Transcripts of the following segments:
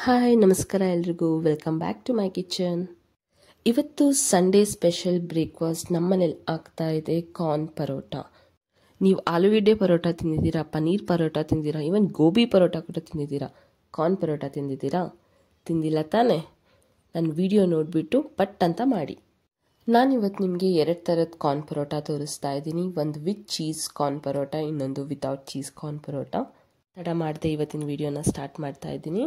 Hi ನಮಸ್ಕಾರ ಎಲ್ರಿಗೂ welcome back to my kitchen. ಇವತ್ತು ಸಂಡೇ ಸ್ಪೆಷಲ್ ಬ್ರೇಕ್ಫಾಸ್ಟ್ ನಮ್ಮನೇಲಿ ಆಗ್ತಾ ಇದೆ ಕಾರ್ನ್ ಪರೋಟ. ನೀವು ಆಲೂಗೆಡ್ಡೆ ಪರೋಟ ತಿಂದಿದ್ದೀರಾ, ಪನ್ನೀರ್ ಪರೋಟ ತಿಂದಿದ್ದೀರಾ, ಈವನ್ ಗೋಬಿ ಪರೋಟ ಕೂಡ ತಿಂದಿದ್ದೀರಾ. ಕಾರ್ನ್ ಪರೋಟ ತಿಂದಿದ್ದೀರಾ? ತಿಂದಿಲ್ಲ ತಾನೇ? ನನ್ನ ವಿಡಿಯೋ ನೋಡಿಬಿಟ್ಟು ಪಟ್ ಅಂತ ಮಾಡಿ. ನಾನಿವತ್ತು ನಿಮಗೆ 2 ಥರದ ಕಾರ್ನ್ ಪರೋಟ ತೋರಿಸ್ತಾ ಇದ್ದೀನಿ. ಒಂದು ವಿತ್ ಚೀಸ್ ಕಾರ್ನ್ ಪರೋಟ, ಇನ್ನೊಂದು ವಿತೌಟ್ ಚೀಸ್ ಕಾರ್ನ್ ಪರೋಟ. ತಡ ಮಾಡದೆ ಇವತ್ತಿನ ವಿಡಿಯೋನ ಸ್ಟಾರ್ಟ್ ಮಾಡ್ತಾ ಇದ್ದೀನಿ.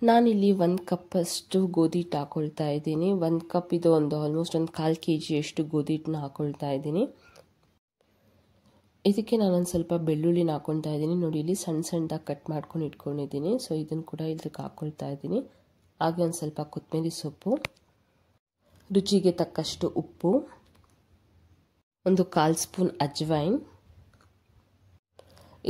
ನಾನಿಲ್ಲಿ 1 ಕಪ್ಪಷ್ಟು ಗೋಧಿ ಹಿಟ್ಟು ಹಾಕೊಳ್ತಾ ಇದ್ದೀನಿ. 1 ಕಪ್ ಇದು ಆಲ್ಮೋಸ್ಟ್ ಒಂದು 1/4 kg ಅಷ್ಟು ಗೋಧಿ ಹಿಟ್ಟನ್ನ ಹಾಕೊಳ್ತಾ ಇದ್ದೀನಿ. ಇದಕ್ಕೆ ನಾನೊಂದು ಸ್ವಲ್ಪ ಬೆಳ್ಳುಳ್ಳಿನ ಹಾಕೊಳ್ತಾ ಇದ್ದೀನಿ. ನೋಡಿ, ಇಲ್ಲಿ ಸಣ್ಣ ಸಣ್ಣದಾಗಿ ಕಟ್ ಮಾಡ್ಕೊಂಡು ಇಟ್ಕೊಂಡಿದ್ದೀನಿ. ಸೊ ಇದನ್ನು ಕೂಡ ಇದಕ್ಕೆ ಹಾಕೊಳ್ತಾ ಇದ್ದೀನಿ. ಹಾಗೆ ಒಂದು ಸ್ವಲ್ಪ ಕೊತ್ತಂಬರಿ ಸೊಪ್ಪು, ರುಚಿಗೆ ತಕ್ಕಷ್ಟು ಉಪ್ಪು, ಒಂದು 1/4 ಸ್ಪೂನ್ ಅಜ್ವೈನ್.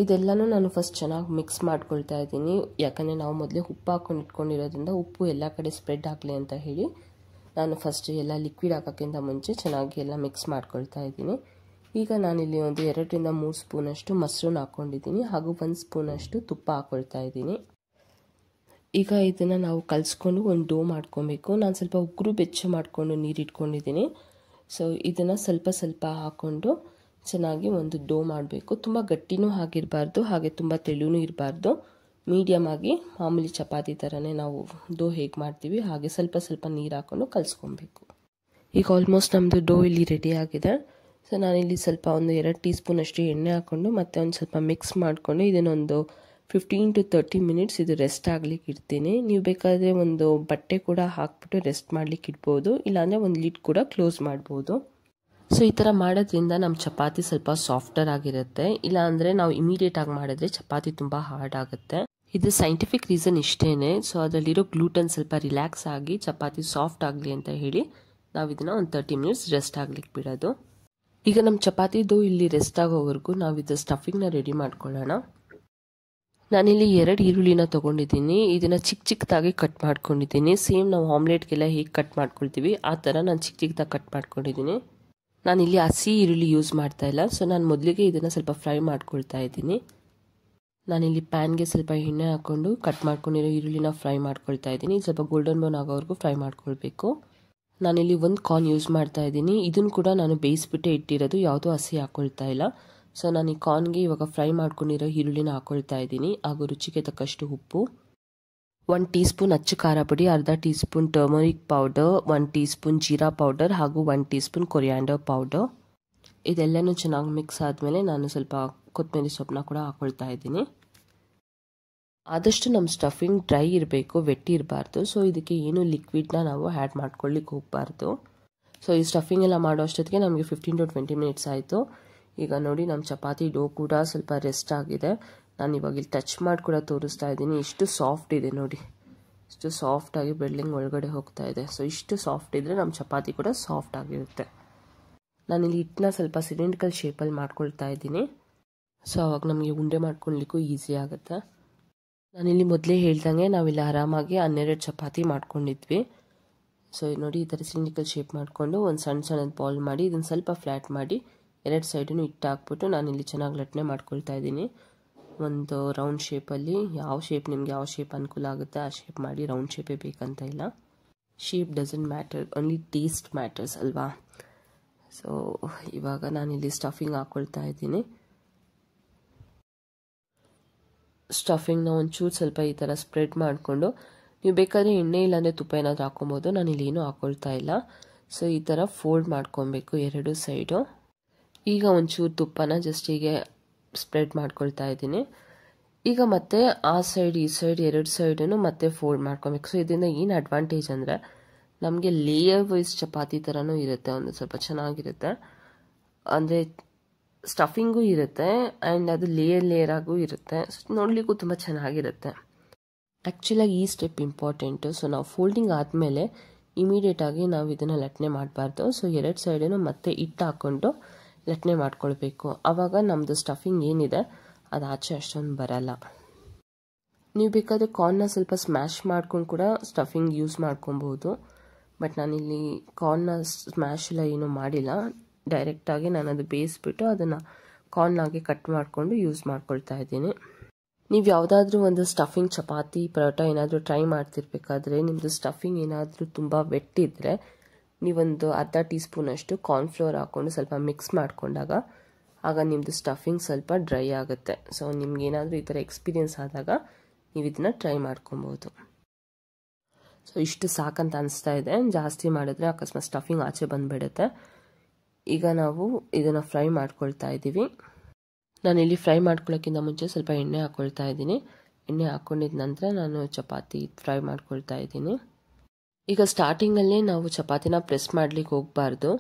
ಇದೆಲ್ಲನೂ ನಾನು ಫಸ್ಟ್ ಚೆನ್ನಾಗಿ ಮಿಕ್ಸ್ ಮಾಡ್ಕೊಳ್ತಾ ಇದ್ದೀನಿ. ಯಾಕಂದರೆ ನಾವು ಮೊದಲೇ ಉಪ್ಪು ಹಾಕೊಂಡು ಇಟ್ಕೊಂಡಿರೋದ್ರಿಂದ ಉಪ್ಪು ಎಲ್ಲ ಕಡೆ ಸ್ಪ್ರೆಡ್ ಆಗಲಿ ಅಂತ ಹೇಳಿ ನಾನು ಫಸ್ಟ್ ಎಲ್ಲ ಲಿಕ್ವಿಡ್ ಹಾಕೋಕ್ಕಿಂತ ಮುಂಚೆ ಚೆನ್ನಾಗಿ ಎಲ್ಲ ಮಿಕ್ಸ್ ಮಾಡ್ಕೊಳ್ತಾ ಇದ್ದೀನಿ. ಈಗ ನಾನಿಲ್ಲಿ ಒಂದು 2 ರಿಂದ 3 ಸ್ಪೂನಷ್ಟು ಮೊಸರನ್ನ ಹಾಕ್ಕೊಂಡಿದ್ದೀನಿ, ಹಾಗೂ 1 ಸ್ಪೂನಷ್ಟು ತುಪ್ಪ ಹಾಕ್ಕೊಳ್ತಾ ಇದ್ದೀನಿ. ಈಗ ಇದನ್ನು ನಾವು ಕಲಿಸ್ಕೊಂಡು ಒಂದು ಡೋ ಮಾಡ್ಕೊಬೇಕು. ನಾನು ಸ್ವಲ್ಪ ಉಗುರು ಬೆಚ್ಚ ಮಾಡಿಕೊಂಡು ನೀರು ಇಟ್ಕೊಂಡಿದ್ದೀನಿ. ಸೊ ಇದನ್ನು ಸ್ವಲ್ಪ ಸ್ವಲ್ಪ ಹಾಕ್ಕೊಂಡು ಚೆನ್ನಾಗಿ ಒಂದು ಡೋ ಮಾಡಬೇಕು. ತುಂಬ ಗಟ್ಟಿನೂ ಆಗಿರಬಾರ್ದು, ಹಾಗೆ ತುಂಬ ತೆಳುನೂ ಇರಬಾರ್ದು. ಮೀಡಿಯಮ್ ಆಗಿ ಮಾಮೂಲಿ ಚಪಾತಿ ಥರನೇ ನಾವು ಡೋ ಹೇಗೆ ಮಾಡ್ತೀವಿ ಹಾಗೆ ಸ್ವಲ್ಪ ಸ್ವಲ್ಪ ನೀರು ಹಾಕ್ಕೊಂಡು ಕಲಿಸ್ಕೊಬೇಕು. ಈಗ ಆಲ್ಮೋಸ್ಟ್ ನಮ್ಮದು ಡೋ ಇಲ್ಲಿ ರೆಡಿ ಆಗಿದೆ. ಸೊ ನಾನಿಲ್ಲಿ ಸ್ವಲ್ಪ ಒಂದು 2 ಟೀ ಸ್ಪೂನ್ ಅಷ್ಟು ಎಣ್ಣೆ ಹಾಕ್ಕೊಂಡು ಮತ್ತೆ ಒಂದು ಸ್ವಲ್ಪ ಮಿಕ್ಸ್ ಮಾಡಿಕೊಂಡು ಇದನ್ನೊಂದು 15 to 30 ಮಿನಿಟ್ಸ್ ಇದು ರೆಸ್ಟ್ ಆಗ್ಲಿಕ್ಕೆ ಇಡ್ತೀನಿ. ನೀವು ಬೇಕಾದರೆ ಒಂದು ಬಟ್ಟೆ ಕೂಡ ಹಾಕ್ಬಿಟ್ಟು ರೆಸ್ಟ್ ಮಾಡ್ಲಿಕ್ಕೆ ಇಡ್ಬೋದು, ಇಲ್ಲಾಂದರೆ ಒಂದು ಲಿಡ್ ಕೂಡ ಕ್ಲೋಸ್ ಮಾಡ್ಬೋದು. ಸೊ ಈ ಥರ ಮಾಡೋದ್ರಿಂದ ನಮ್ಮ ಚಪಾತಿ ಸ್ವಲ್ಪ ಸಾಫ್ಟರ್ ಆಗಿರುತ್ತೆ. ಇಲ್ಲಾಂದರೆ ನಾವು ಇಮಿಡಿಯೇಟ್ ಆಗಿ ಮಾಡಿದ್ರೆ ಚಪಾತಿ ತುಂಬ ಹಾರ್ಡ್ ಆಗುತ್ತೆ. ಇದು ಸೈಂಟಿಫಿಕ್ ರೀಸನ್ ಇಷ್ಟೇನೆ. ಸೊ ಅದರಲ್ಲಿರೋ ಗ್ಲೂಟನ್ ಸ್ವಲ್ಪ ರಿಲ್ಯಾಕ್ಸ್ ಆಗಿ ಚಪಾತಿ ಸಾಫ್ಟ್ ಆಗಲಿ ಅಂತ ಹೇಳಿ ನಾವು ಇದನ್ನು ಒಂದು 30 ಮಿನಿಟ್ಸ್ ರೆಸ್ಟ್ ಆಗ್ಲಿಕ್ಕೆ ಬಿಡೋದು. ಈಗ ನಮ್ಮ ಚಪಾತಿದು ಇಲ್ಲಿ ರೆಸ್ಟ್ ಆಗೋವರೆಗೂ ನಾವು ಇದು ಸ್ಟಫಿಂಗ್ನ ರೆಡಿ ಮಾಡ್ಕೊಳ್ಳೋಣ. ನಾನಿಲ್ಲಿ 2 ಈರುಳ್ಳಿನ ತೊಗೊಂಡಿದ್ದೀನಿ. ಇದನ್ನು ಚಿಕ್ಕ ಚಿಕ್ಕದಾಗಿ ಕಟ್ ಮಾಡ್ಕೊಂಡಿದ್ದೀನಿ. ಸೇಮ್ ನಾವು ಆಮ್ಲೆಟ್ಗೆಲ್ಲ ಹೇಗೆ ಕಟ್ ಮಾಡ್ಕೊಳ್ತೀವಿ ಆ ಥರ ನಾನು ಚಿಕ್ಕ ಚಿಕ್ಕದಾಗಿ ಕಟ್ ಮಾಡ್ಕೊಂಡಿದ್ದೀನಿ. ನಾನಿಲ್ಲಿ ಹಸಿ ಈರುಳ್ಳಿ ಯೂಸ್ ಮಾಡ್ತಾ ಇಲ್ಲ. ಸೊ ನಾನು ಮೊದಲಿಗೆ ಇದನ್ನು ಸ್ವಲ್ಪ ಫ್ರೈ ಮಾಡ್ಕೊಳ್ತಾ ಇದ್ದೀನಿ. ನಾನಿಲ್ಲಿ ಪ್ಯಾನ್ಗೆ ಸ್ವಲ್ಪ ಎಣ್ಣೆ ಹಾಕ್ಕೊಂಡು ಕಟ್ ಮಾಡ್ಕೊಂಡಿರೋ ಈರುಳ್ಳಿನ ಫ್ರೈ ಮಾಡ್ಕೊಳ್ತಾ ಇದ್ದೀನಿ. ಸ್ವಲ್ಪ ಗೋಲ್ಡನ್ ಬ್ರೌನ್ ಆಗೋವರೆಗೂ ಫ್ರೈ ಮಾಡ್ಕೊಳ್ಬೇಕು. ನಾನಿಲ್ಲಿ 1 ಕಾರ್ನ್ ಯೂಸ್ ಮಾಡ್ತಾ ಇದ್ದೀನಿ. ಇದನ್ನು ಕೂಡ ನಾನು ಬೇಯಿಸ್ಬಿಟ್ಟೆ ಇಟ್ಟಿರೋದು, ಯಾವುದೂ ಹಸಿ ಹಾಕ್ಕೊಳ್ತಾ ಇಲ್ಲ. ಸೊ ನಾನು ಈ ಕಾರ್ನ್ಗೆ ಇವಾಗ ಫ್ರೈ ಮಾಡ್ಕೊಂಡಿರೋ ಈರುಳ್ಳಿನ ಹಾಕ್ಕೊಳ್ತಾ ಇದ್ದೀನಿ. ಹಾಗೂ ರುಚಿಗೆ ತಕ್ಕಷ್ಟು ಉಪ್ಪು, 1 ಟೀ ಸ್ಪೂನ್ ಅಚ್ಚ ಖಾರ ಪುಡಿ, ಅರ್ಧ tea spoon turmeric powder, 1 tea spoon jeera powder, ಹಾಗೂ 1 ಟೀ ಸ್ಪೂನ್ ಕೊರಿಯಾಂಡರ್ ಪೌಡರ್. ಇದೆಲ್ಲನೂ ಚೆನ್ನಾಗಿ ಮಿಕ್ಸ್ ಆದಮೇಲೆ ನಾನು ಸ್ವಲ್ಪ ಕೊತ್ತಂಬರಿ ಸೊಪ್ಪನ್ನ ಕೂಡ ಹಾಕ್ಕೊಳ್ತಾ ಇದ್ದೀನಿ. ಆದಷ್ಟು ನಮ್ಮ ಸ್ಟಫಿಂಗ್ ಡ್ರೈ ಇರಬೇಕು, ವೆಟ್ ಇರಬಾರ್ದು. ಸೊ ಇದಕ್ಕೆ ಏನು ಲಿಕ್ವಿಡ್ನ ನಾವು ಆ್ಯಡ್ ಮಾಡ್ಕೊಳ್ಳಿಕ್ಕೆ ಹೋಗಬಾರ್ದು. ಸೊ ಈ ಸ್ಟಫಿಂಗ್ ಎಲ್ಲ ಮಾಡೋ ಅಷ್ಟೊತ್ತಿಗೆ ನಮಗೆ 15 to 20 ಮಿನಿಟ್ಸ್ ಆಯಿತು. ಈಗ ನೋಡಿ, ನಮ್ಮ ಚಪಾತಿ ಡೋ ಕೂಡ ಸ್ವಲ್ಪ ರೆಸ್ಟ್ ಆಗಿದೆ. ನಾನು ಇವಾಗ ಇಲ್ಲಿ ಟಚ್ ಮಾಡಿ ಕೂಡ ತೋರಿಸ್ತಾ ಇದ್ದೀನಿ. ಇಷ್ಟು ಸಾಫ್ಟ್ ಇದೆ ನೋಡಿ, ಇಷ್ಟು ಸಾಫ್ಟಾಗಿ ಬೆಳ್ಳಿಂಗ್ ಒಳಗಡೆ ಹೋಗ್ತಾ ಇದೆ. ಸೊ ಇಷ್ಟು ಸಾಫ್ಟ್ ಇದ್ದರೆ ನಮ್ಮ ಚಪಾತಿ ಕೂಡ ಸಾಫ್ಟ್ ಆಗಿರುತ್ತೆ. ನಾನಿಲ್ಲಿ ಹಿಟ್ಟನ್ನ ಸ್ವಲ್ಪ ಸಿಲಿಂಡ್ರಿಕಲ್ ಶೇಪಲ್ಲಿ ಮಾಡ್ಕೊಳ್ತಾ ಇದ್ದೀನಿ. ಸೊ ಅವಾಗ ನಮಗೆ ಉಂಡೆ ಮಾಡ್ಕೊಳ್ಲಿಕ್ಕೂ ಈಸಿ ಆಗುತ್ತೆ. ನಾನಿಲ್ಲಿ ಮೊದಲೇ ಹೇಳ್ದಂಗೆ ನಾವಿಲ್ಲಿ ಆರಾಮಾಗಿ 12 ಚಪಾತಿ ಮಾಡ್ಕೊಂಡಿದ್ವಿ. ಸೊ ನೋಡಿ, ಈ ಥರ ಸಿಲಿಂಡ್ರಿಕಲ್ ಶೇಪ್ ಮಾಡಿಕೊಂಡು ಒಂದು ಸಣ್ಣ ಸಣ್ಣದು ಬಾಲ್ ಮಾಡಿ ಇದನ್ನು ಸ್ವಲ್ಪ ಫ್ಲ್ಯಾಟ್ ಮಾಡಿ 2 ಸೈಡೂ ಹಿಟ್ಟು ಹಾಕ್ಬಿಟ್ಟು ನಾನಿಲ್ಲಿ ಚೆನ್ನಾಗಿ ಲಟ್ನೆ ಮಾಡ್ಕೊಳ್ತಾ ಇದ್ದೀನಿ. ಒಂದು ರೌಂಡ್ ಶೇಪಲ್ಲಿ, ಯಾವ ಶೇಪ್ ನಿಮಗೆ ಯಾವ ಶೇಪ್ ಅನುಕೂಲ ಆಗುತ್ತೆ ಆ ಶೇಪ್ ಮಾಡಿ. ರೌಂಡ್ ಶೇಪೇ ಬೇಕಂತ ಇಲ್ಲ. Shape doesn't matter, only taste matters ಅಲ್ವಾ. ಸೊ ಇವಾಗ ನಾನಿಲ್ಲಿ ಸ್ಟಫಿಂಗ್ ಹಾಕ್ಕೊಳ್ತಾ ಇದ್ದೀನಿ. ಸ್ಟಫಿಂಗ್ನ ಒಂಚೂರು ಸ್ವಲ್ಪ ಈ ಥರ ಸ್ಪ್ರೆಡ್ ಮಾಡಿಕೊಂಡು, ನೀವು ಬೇಕಾದರೆ ಎಣ್ಣೆ ಇಲ್ಲಾಂದರೆ ತುಪ್ಪ ಏನಾದರೂ ಹಾಕ್ಕೊಬೋದು. ನಾನಿಲ್ಲಿ ಏನೂ ಹಾಕ್ಕೊಳ್ತಾ ಇಲ್ಲ. ಸೊ ಈ ಥರ ಫೋಲ್ಡ್ ಮಾಡ್ಕೊಬೇಕು 2 ಸೈಡು. ಈಗ ಒಂಚೂರು ತುಪ್ಪನ ಜಸ್ಟ್ ಹೀಗೆ ಸ್ಪ್ರೆಡ್ ಮಾಡ್ಕೊಳ್ತಾ ಇದ್ದೀನಿ. ಈಗ ಮತ್ತೆ ಆ ಸೈಡ್ ಈ ಸೈಡ್ 2 ಸೈಡನ್ನು ಮತ್ತೆ ಫೋಲ್ಡ್ ಮಾಡ್ಕೊಬೇಕು. ಸೊ ಇದರಿಂದ ಏನು ಅಡ್ವಾಂಟೇಜ್ ಅಂದರೆ ನಮಗೆ ಲೇಯರ್ ವೈಸ್ ಚಪಾತಿ ಥರನೂ ಇರುತ್ತೆ, ಒಂದು ಸ್ವಲ್ಪ ಚೆನ್ನಾಗಿರುತ್ತೆ. ಅಂದರೆ ಸ್ಟಫಿಂಗೂ ಇರುತ್ತೆ ಆ್ಯಂಡ್ ಅದು ಲೇಯರ್ ಆಗೂ ಇರುತ್ತೆ. ನೋಡಲಿಕ್ಕೂ ತುಂಬ ಚೆನ್ನಾಗಿರುತ್ತೆ. ಆ್ಯಕ್ಚುಲಾಗಿ ಈ ಸ್ಟೆಪ್ ಇಂಪಾರ್ಟೆಂಟು. ಸೊ ನಾವು ಫೋಲ್ಡಿಂಗ್ ಆದಮೇಲೆ ಇಮಿಡಿಯೇಟಾಗಿ ನಾವು ಇದನ್ನು ಲಟ್ನೆ ಮಾಡಬಾರ್ದು. ಸೊ 2 ಸೈಡನ್ನು ಮತ್ತೆ ಹಿಟ್ಟು ಹಾಕ್ಕೊಂಡು ಲಟ್ನೆ ಮಾಡ್ಕೊಳ್ಬೇಕು. ಆವಾಗ ನಮ್ಮದು ಸ್ಟಫಿಂಗ್ ಏನಿದೆ ಅದು ಆಚೆ ಅಷ್ಟೊಂದು ಬರಲ್ಲ. ನೀವು ಬೇಕಾದರೆ ಕಾರ್ನ್ನ ಸ್ವಲ್ಪ ಸ್ಮ್ಯಾಶ್ ಮಾಡ್ಕೊಂಡು ಕೂಡ ಸ್ಟಫಿಂಗ್ ಯೂಸ್ ಮಾಡ್ಕೊಬೋದು. ಬಟ್ ನಾನಿಲ್ಲಿ ಕಾರ್ನ್ನ ಸ್ಮ್ಯಾಶ್ ಎಲ್ಲ ಏನೂ ಮಾಡಿಲ್ಲ. ಡೈರೆಕ್ಟಾಗಿ ನಾನು ಅದು ಬೇಯಿಸ್ಬಿಟ್ಟು ಅದನ್ನು ಕಾರ್ನ್ ಆಗಿ ಕಟ್ ಮಾಡಿಕೊಂಡು ಯೂಸ್ ಮಾಡ್ಕೊಳ್ತಾ ಇದ್ದೀನಿ. ನೀವು ಯಾವುದಾದ್ರೂ ಒಂದು ಸ್ಟಫಿಂಗ್ ಚಪಾತಿ ಪರೋಟ ಏನಾದರೂ ಟ್ರೈ ಮಾಡ್ತಿರ್ಬೇಕಾದ್ರೆ ನಿಮ್ಮದು ಸ್ಟಫಿಂಗ್ ಏನಾದರೂ ತುಂಬ ವೆಟ್ಟಿದ್ರೆ ನೀವೊಂದು ಅರ್ಧ ಟೀ ಸ್ಪೂನಷ್ಟು ಕಾರ್ನ್ಫ್ಲೋರ್ ಹಾಕ್ಕೊಂಡು ಸ್ವಲ್ಪ ಮಿಕ್ಸ್ ಮಾಡ್ಕೊಂಡಾಗ ಆಗ ನಿಮ್ಮದು ಸ್ಟಫಿಂಗ್ ಸ್ವಲ್ಪ ಡ್ರೈ ಆಗುತ್ತೆ. ಸೊ ನಿಮ್ಗೇನಾದರೂ ಈ ಥರ ಎಕ್ಸ್ಪೀರಿಯೆನ್ಸ್ ಆದಾಗ ನೀವು ಇದನ್ನು ಟ್ರೈ ಮಾಡ್ಕೊಬೋದು. ಸೊ ಇಷ್ಟು ಸಾಕಂತ ಅನಿಸ್ತಾ ಇದೆ. ಜಾಸ್ತಿ ಮಾಡಿದ್ರೆ ಅಕಸ್ಮಾತ್ ಸ್ಟಫಿಂಗ್ ಆಚೆ ಬಂದುಬಿಡುತ್ತೆ. ಈಗ ನಾವು ಇದನ್ನು ಫ್ರೈ ಮಾಡ್ಕೊಳ್ತಾ ಇದ್ದೀವಿ. ನಾನಿಲ್ಲಿ ಫ್ರೈ ಮಾಡ್ಕೊಳ್ಳೋಕ್ಕಿಂತ ಮುಂಚೆ ಸ್ವಲ್ಪ ಎಣ್ಣೆ ಹಾಕ್ಕೊಳ್ತಾ ಇದ್ದೀನಿ. ಎಣ್ಣೆ ಹಾಕ್ಕೊಂಡಿದ್ದ ನಂತರ ನಾನು ಚಪಾತಿ ಫ್ರೈ ಮಾಡ್ಕೊಳ್ತಾ ಇದ್ದೀನಿ. ಈಗ ಸ್ಟಾರ್ಟಿಂಗಲ್ಲೇ ನಾವು ಚಪಾತಿನ ಪ್ರೆಸ್ ಮಾಡಲಿಕ್ಕೆ ಹೋಗಬಾರ್ದು.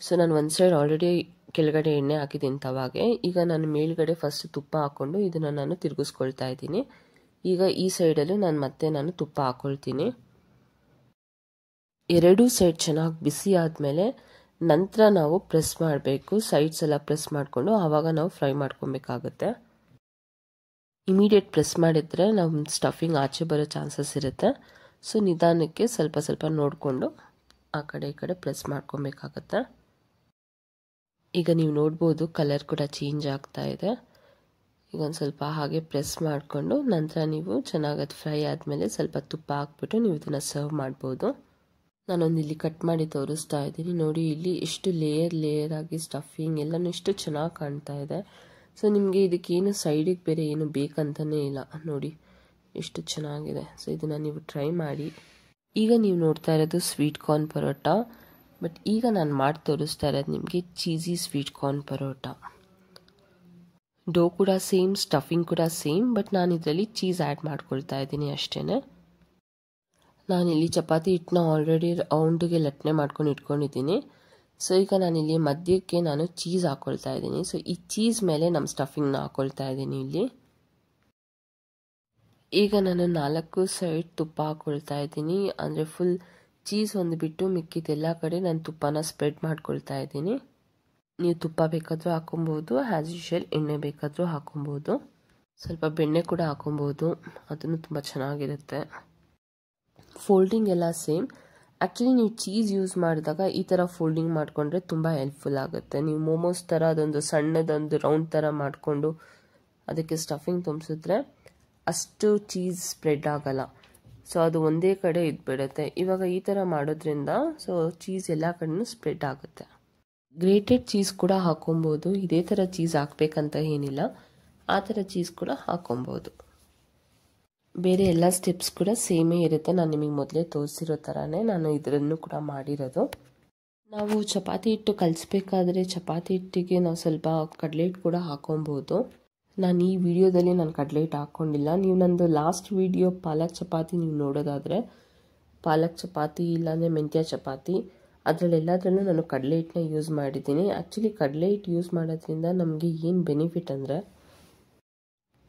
ಸೊ ನಾನು ಒಂದು ಸೈಡ್ ಆಲ್ರೆಡಿ ಕೆಳಗಡೆ ಎಣ್ಣೆ ಹಾಕಿದ್ದೀನಿ ತವಾಗೆ. ಈಗ ನಾನು ಮೇಲ್ಗಡೆ ಫಸ್ಟ್ ತುಪ್ಪ ಹಾಕ್ಕೊಂಡು ಇದನ್ನು ನಾನು ತಿರುಗಿಸ್ಕೊಳ್ತಾ ಇದ್ದೀನಿ. ಈಗ ಈ ಸೈಡಲ್ಲೂ ನಾನು ತುಪ್ಪ ಹಾಕ್ಕೊಳ್ತೀನಿ. ಎರಡೂ ಸೈಡ್ ಚೆನ್ನಾಗಿ ಬಿಸಿ ಆದಮೇಲೆ ನಂತರ ನಾವು ಪ್ರೆಸ್ ಮಾಡಬೇಕು. ಸೈಡ್ಸ್ ಎಲ್ಲ ಪ್ರೆಸ್ ಮಾಡಿಕೊಂಡು ಆವಾಗ ನಾವು ಫ್ರೈ ಮಾಡ್ಕೊಬೇಕಾಗುತ್ತೆ. ಇಮಿಡಿಯೇಟ್ ಪ್ರೆಸ್ ಮಾಡಿದರೆ ನಮ್ಮ ಸ್ಟಫಿಂಗ್ ಆಚೆ ಬರೋ ಚಾನ್ಸಸ್ ಇರುತ್ತೆ. ಸೊ ನಿಧಾನಕ್ಕೆ ಸ್ವಲ್ಪ ಸ್ವಲ್ಪ ನೋಡಿಕೊಂಡು ಆ ಕಡೆ ಈ ಕಡೆ ಪ್ರೆಸ್ ಮಾಡ್ಕೊಬೇಕಾಗತ್ತೆ. ಈಗ ನೀವು ನೋಡ್ಬೋದು ಕಲರ್ ಕೂಡ ಚೇಂಜ್ ಆಗ್ತಾ ಇದೆ. ಈಗ ಒಂದು ಸ್ವಲ್ಪ ಹಾಗೆ ಪ್ರೆಸ್ ಮಾಡಿಕೊಂಡು ನಂತರ ನೀವು ಚೆನ್ನಾಗಿ ಅದು ಫ್ರೈ ಆದಮೇಲೆ ಸ್ವಲ್ಪ ತುಪ್ಪ ಹಾಕ್ಬಿಟ್ಟು ನೀವು ಇದನ್ನು ಸರ್ವ್ ಮಾಡ್ಬೋದು. ನಾನೊಂದು ಇಲ್ಲಿ ಕಟ್ ಮಾಡಿ ತೋರಿಸ್ತಾ ಇದ್ದೀನಿ. ನೋಡಿ ಇಲ್ಲಿ ಎಷ್ಟು ಲೇಯರ್ ಆಗಿ ಸ್ಟಫಿಂಗ್ ಎಲ್ಲನೂ ಎಷ್ಟು ಚೆನ್ನಾಗಿ ಕಾಣ್ತಾ ಇದೆ. ಸೊ ನಿಮಗೆ ಇದಕ್ಕೇನು ಸೈಡಿಗೆ ಬೇರೆ ಏನು ಬೇಕಂತಲೇ ಇಲ್ಲ. ನೋಡಿ ಎಷ್ಟು ಚೆನ್ನಾಗಿದೆ. ಸೊ ಇದನ್ನು ನೀವು ಟ್ರೈ ಮಾಡಿ. ಈಗ ನೀವು ನೋಡ್ತಾ ಇರೋದು ಸ್ವೀಟ್ ಕಾರ್ನ್ ಪರೋಟ. ಬಟ್ ಈಗ ನಾನು ಮಾಡಿ ತೋರಿಸ್ತಾ ಇರೋದು ನಿಮಗೆ ಚೀಸಿ ಸ್ವೀಟ್ ಕಾರ್ನ್ ಪರೋಟ. ಡೋ ಕೂಡ ಸೇಮ್, ಸ್ಟಫಿಂಗ್ ಕೂಡ ಸೇಮ್, ಬಟ್ ನಾನು ಇದರಲ್ಲಿ ಚೀಸ್ ಆ್ಯಡ್ ಮಾಡ್ಕೊಳ್ತಾ ಇದ್ದೀನಿ ಅಷ್ಟೇ. ನಾನಿಲ್ಲಿ ಚಪಾತಿ ಹಿಟ್ಟನ್ನ ಆಲ್ರೆಡಿ ರೌಂಡಿಗೆ ಲಟ್ನೆ ಮಾಡ್ಕೊಂಡು ಇಟ್ಕೊಂಡಿದ್ದೀನಿ. ಸೊ ಈಗ ನಾನಿಲ್ಲಿ ಮಧ್ಯಕ್ಕೆ ನಾನು ಚೀಸ್ ಹಾಕ್ಕೊಳ್ತಾ ಇದ್ದೀನಿ. ಸೊ ಈ ಚೀಸ್ ಮೇಲೆ ನಮ್ಮ ಸ್ಟಫಿಂಗ್ನ ಹಾಕ್ಕೊಳ್ತಾ ಇದ್ದೀನಿ ಇಲ್ಲಿ. ಈಗ ನಾನು 4 ಸೈಡ್ ತುಪ್ಪ ಹಾಕ್ಕೊಳ್ತಾ ಇದ್ದೀನಿ. ಅಂದರೆ ಫುಲ್ ಚೀಸ್ ಒಂದು ಬಿಟ್ಟು ಮಿಕ್ಕಿದೆಲ್ಲ ಕಡೆ ನಾನು ತುಪ್ಪನ ಸ್ಪ್ರೆಡ್ ಮಾಡ್ಕೊಳ್ತಾ ಇದ್ದೀನಿ. ನೀವು ತುಪ್ಪ ಬೇಕಾದರೂ ಹಾಕೊಬೋದು, ಆ್ಯಸ್ ಯೂಶುವಲ್ ಎಣ್ಣೆ ಬೇಕಾದರೂ ಹಾಕೊಬೋದು. ಸ್ವಲ್ಪ ಬೆಣ್ಣೆ ಕೂಡ ಹಾಕೊಬೋದು, ಅದನ್ನು ತುಂಬ ಚೆನ್ನಾಗಿರುತ್ತೆ. ಫೋಲ್ಡಿಂಗ್ ಎಲ್ಲ ಸೇಮ್. ಆ್ಯಕ್ಚುಲಿ ನೀವು ಚೀಸ್ ಯೂಸ್ ಮಾಡಿದಾಗ ಈ ಥರ ಫೋಲ್ಡಿಂಗ್ ಮಾಡಿಕೊಂಡ್ರೆ ತುಂಬ ಹೆಲ್ಪ್ಫುಲ್ ಆಗುತ್ತೆ. ನೀವು ಮೋಮೋಸ್ ಥರ ಅದೊಂದು ಸಣ್ಣದೊಂದು ರೌಂಡ್ ಥರ ಮಾಡಿಕೊಂಡು ಅದಕ್ಕೆ ಸ್ಟಫಿಂಗ್ ತುಂಬಿಸಿದ್ರೆ ಅಷ್ಟು ಚೀಸ್ ಸ್ಪ್ರೆಡ್ ಆಗಲ್ಲ. ಸೊ ಅದು ಒಂದೇ ಕಡೆ ಇದ್ಬಿಡುತ್ತೆ. ಇವಾಗ ಈ ಥರ ಮಾಡೋದ್ರಿಂದ ಸೊ ಚೀಸ್ ಎಲ್ಲ ಕಡೆನೂ ಸ್ಪ್ರೆಡ್ ಆಗುತ್ತೆ. ಗ್ರೇಟೆಡ್ ಚೀಸ್ ಕೂಡ ಹಾಕೊಬೋದು. ಇದೇ ಥರ ಚೀಸ್ ಹಾಕಬೇಕಂತ ಏನಿಲ್ಲ, ಆ ಥರ ಚೀಸ್ ಕೂಡ ಹಾಕೊಬೋದು. ಬೇರೆ ಎಲ್ಲ ಸ್ಟೆಪ್ಸ್ ಕೂಡ ಸೇಮೇ ಇರುತ್ತೆ. ನಾನು ನಿಮಗೆ ಮೊದಲೇ ತೋರಿಸಿರೋ ಥರನೇ ನಾನು ಇದನ್ನು ಕೂಡ ಮಾಡಿರೋದು. ನಾವು ಚಪಾತಿ ಹಿಟ್ಟು ಕಲಿಸ್ಬೇಕಾದ್ರೆ ಚಪಾತಿ ಹಿಟ್ಟಿಗೆ ನಾವು ಸ್ವಲ್ಪ ಕಡಲೆ ಹಿಟ್ಟು ಕೂಡ ಹಾಕೊಬೋದು. ನಾನು ಈ ವಿಡಿಯೋದಲ್ಲಿ ನಾನು ಕಡಲೆ ಹಿಟ್ಟು ಹಾಕ್ಕೊಂಡಿಲ್ಲ. ನೀವು ನಂದು ಲಾಸ್ಟ್ ವಿಡಿಯೋ ಪಾಲಕ್ ಚಪಾತಿ ನೀವು ನೋಡೋದಾದರೆ ಪಾಲಕ್ ಚಪಾತಿ ಇಲ್ಲಾಂದರೆ ಮೆಂತ್ಯ ಚಪಾತಿ ಅದರಲ್ಲೆಲ್ಲದ್ರಲ್ಲೂ ನಾನು ಕಡಲೆ ಹಿಟ್ಟನ್ನ ಯೂಸ್ ಮಾಡಿದ್ದೀನಿ. ಆ್ಯಕ್ಚುಲಿ ಕಡಲೆ ಹಿಟ್ಟು ಯೂಸ್ ಮಾಡೋದ್ರಿಂದ ನಮಗೆ ಏನು ಬೆನಿಫಿಟ್ ಅಂದರೆ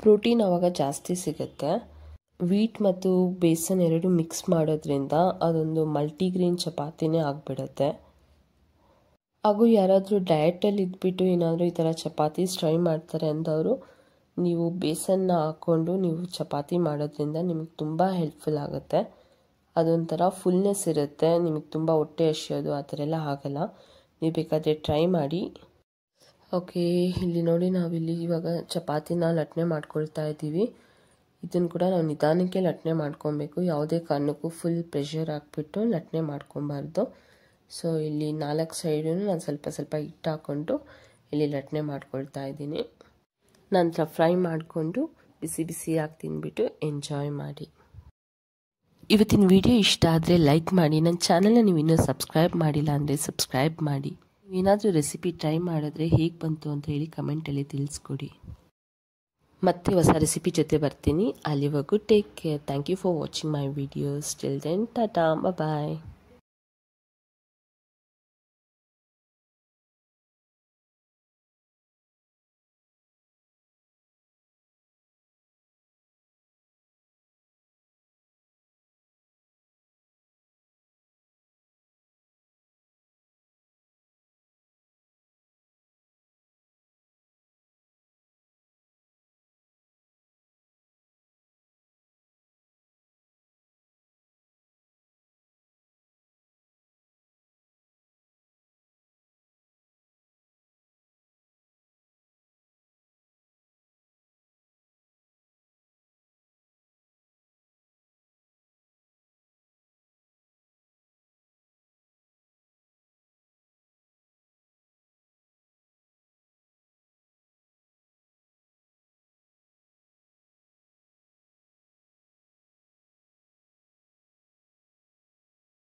ಪ್ರೋಟೀನ್ ಆವಾಗ ಜಾಸ್ತಿ ಸಿಗುತ್ತೆ. ವೀಟ್ ಮತ್ತು ಬೇಸನ್ ಎರಡು ಮಿಕ್ಸ್ ಮಾಡೋದ್ರಿಂದ ಅದೊಂದು ಮಲ್ಟಿಗ್ರೇನ್ ಚಪಾತಿನೇ ಆಗಿಬಿಡುತ್ತೆ. ಹಾಗೂ ಯಾರಾದರೂ ಡಯಟಲ್ಲಿ ಇದ್ಬಿಟ್ಟು ಏನಾದರೂ ಈ ಥರ ಚಪಾತಿ ಟ್ರೈ ಮಾಡ್ತಾರೆ ಅಂದವರು ನೀವು ಬೇಸನ್ನ ಹಾಕ್ಕೊಂಡು ನೀವು ಚಪಾತಿ ಮಾಡೋದ್ರಿಂದ ನಿಮಗೆ ತುಂಬ ಹೆಲ್ಪ್ಫುಲ್ ಆಗುತ್ತೆ. ಅದೊಂಥರ ಫುಲ್ನೆಸ್ ಇರುತ್ತೆ, ನಿಮಗೆ ತುಂಬ ಹೊಟ್ಟೆ ಹಸಿಯೋದು ಆ ಥರ ಎಲ್ಲ ಆಗಲ್ಲ. ನೀವು ಬೇಕಾದರೆ ಟ್ರೈ ಮಾಡಿ. ಓಕೆ, ಇಲ್ಲಿ ನೋಡಿ ನಾವಿಲ್ಲಿ ಇವಾಗ ಚಪಾತಿನ ಲಟ್ನೆ ಮಾಡ್ಕೊಳ್ತಾ ಇದ್ದೀವಿ. ಇದನ್ನು ಕೂಡ ನಾವು ನಿಧಾನಕ್ಕೆ ಲಟ್ನೆ ಮಾಡ್ಕೊಬೇಕು. ಯಾವುದೇ ಕಾರಣಕ್ಕೂ ಫುಲ್ ಪ್ರೆಷರ್ ಹಾಕ್ಬಿಟ್ಟು ಲಟ್ನೆ ಮಾಡ್ಕೊಬಾರ್ದು. ಸೊ ಇಲ್ಲಿ 4 ಸೈಡೂ ನಾನು ಸ್ವಲ್ಪ ಸ್ವಲ್ಪ ಹಿಟ್ಟು ಹಾಕ್ಕೊಂಡು ಇಲ್ಲಿ ಲಟ್ನೆ ಮಾಡ್ಕೊಳ್ತಾ ಇದ್ದೀನಿ. ನಂತರ ಫ್ರೈ ಮಾಡಿಕೊಂಡು ಬಿಸಿ ಬಿಸಿಯಾಗಿ ತಿಂದ್ಬಿಟ್ಟು ಎಂಜಾಯ್ ಮಾಡಿ. ಇವತ್ತಿನ ವಿಡಿಯೋ ಇಷ್ಟ ಆದರೆ ಲೈಕ್ ಮಾಡಿ. ನನ್ನ ಚಾನಲ್ನ ನೀವು ಇನ್ನೂ ಸಬ್ಸ್ಕ್ರೈಬ್ ಮಾಡಿಲ್ಲ ಅಂದರೆ ಸಬ್ಸ್ಕ್ರೈಬ್ ಮಾಡಿ. ಏನಾದರೂ ರೆಸಿಪಿ ಟ್ರೈ ಮಾಡಿದ್ರೆ ಹೇಗೆ ಬಂತು ಅಂತ ಹೇಳಿ ಕಮೆಂಟಲ್ಲಿ ತಿಳಿಸ್ಕೊಡಿ. ಮತ್ತೆ ಹೊಸ ರೆಸಿಪಿ ಜೊತೆ ಬರ್ತೀನಿ. ಅಲ್ಲಿವರೆಗೂ take care. Thank you for watching my videos. Till then tata, bye.